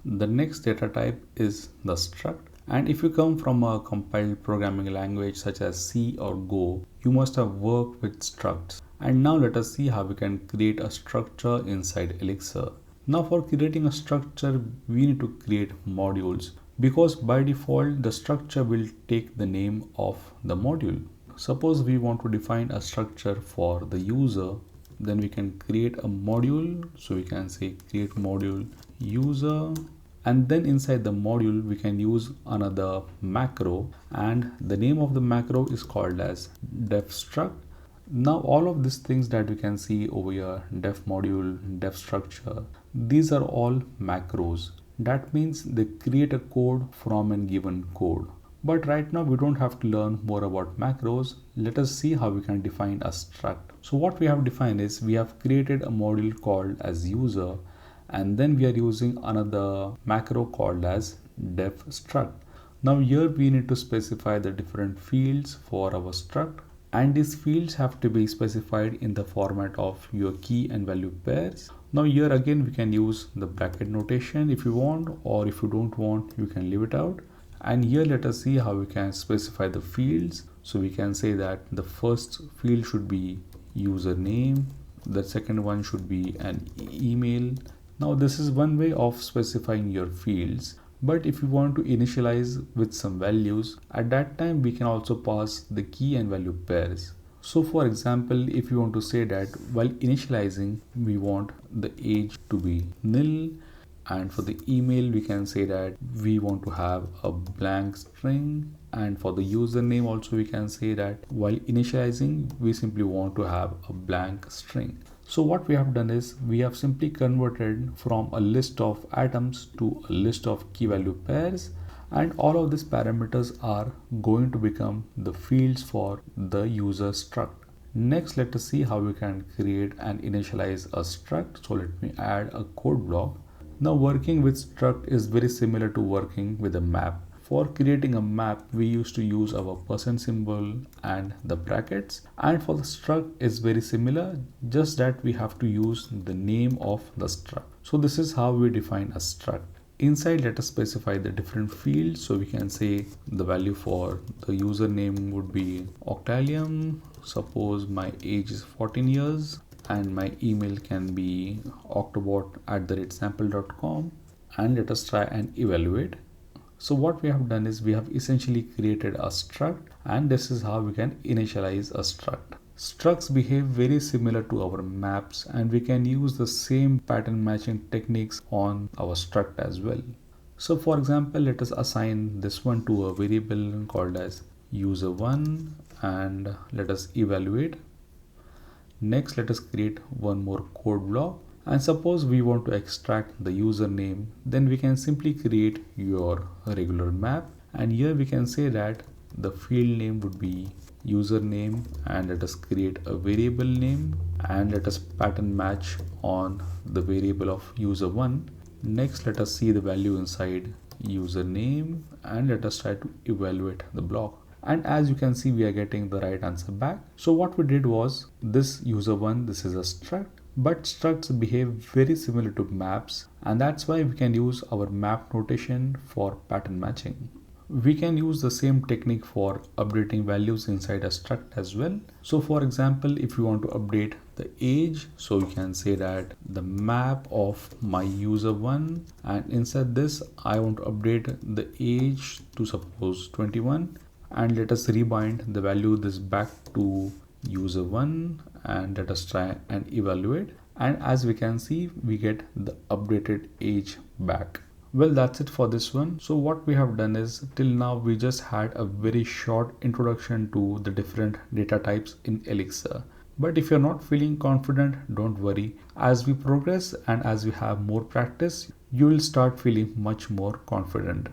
The next data type is the struct. And if you come from a compiled programming language such as C or Go, you must have worked with structs. And now let us see how we can create a structure inside Elixir. Now for creating a structure, we need to create modules because by default the structure will take the name of the module. Suppose we want to define a structure for the user, then we can create a module. So we can say create module user, and then inside the module we can use another macro, and the name of the macro is called as def struct. Now all of these things that we can see over here, def module, def structure, these are all macros. That means they create a code from a given code. But right now we don't have to learn more about macros. Let us see how we can define a struct. So what we have defined is we have created a module called as user, and then we are using another macro called as def struct. Now here we need to specify the different fields for our struct, and these fields have to be specified in the format of your key and value pairs. Now here again we can use the bracket notation if you want, or if you don't want you can leave it out. And here let us see how we can specify the fields. So we can say that the first field should be username, the second one should be an email. Now this is one way of specifying your fields, but if you want to initialize with some values, at that time we can also pass the key and value pairs. So for example, if you want to say that while initializing we want the age to be nil, and for the email we can say that we want to have a blank string, and for the username also we can say that while initializing we simply want to have a blank string. So what we have done is we have simply converted from a list of atoms to a list of key value pairs, and all of these parameters are going to become the fields for the user struct. Next, let us see how we can create and initialize a struct. So let me add a code block. Now working with struct is very similar to working with a map. For creating a map, we used to use our % symbol and the brackets, and for the struct is very similar, just that we have to use the name of the struct. So this is how we define a struct. Inside, let us specify the different fields. So we can say the value for the username would be Octallium. Suppose my age is 14 years and my email can be octobot@sample.com, and let us try and evaluate. So what we have done is we have essentially created a struct, and this is how we can initialize a struct. Structs behave very similar to our maps, and we can use the same pattern matching techniques on our struct as well. So for example, let us assign this one to a variable called as user1, and let us evaluate. Next, let us create one more code block, and suppose we want to extract the username, then we can simply create your regular map, and here we can say that the field name would be username, and let us create a variable name, and let us pattern match on the variable of user1. Next, let us see the value inside username, and let us try to evaluate the block. And as you can see, we are getting the right answer back. So what we did was this user1, this is a struct, but structs behave very similar to maps, and that's why we can use our map notation for pattern matching. We can use the same technique for updating values inside a struct as well. So for example, if you want to update the age, so you can say that the map of my user1, and inside this I want to update the age to suppose 21, and let us rebind the value this back to user1, and let us try and evaluate, and as we can see we get the updated age back. Well, that's it for this one. So what we have done is till now we just had a very short introduction to the different data types in Elixir. But if you're not feeling confident, don't worry. As we progress and as we have more practice, you will start feeling much more confident.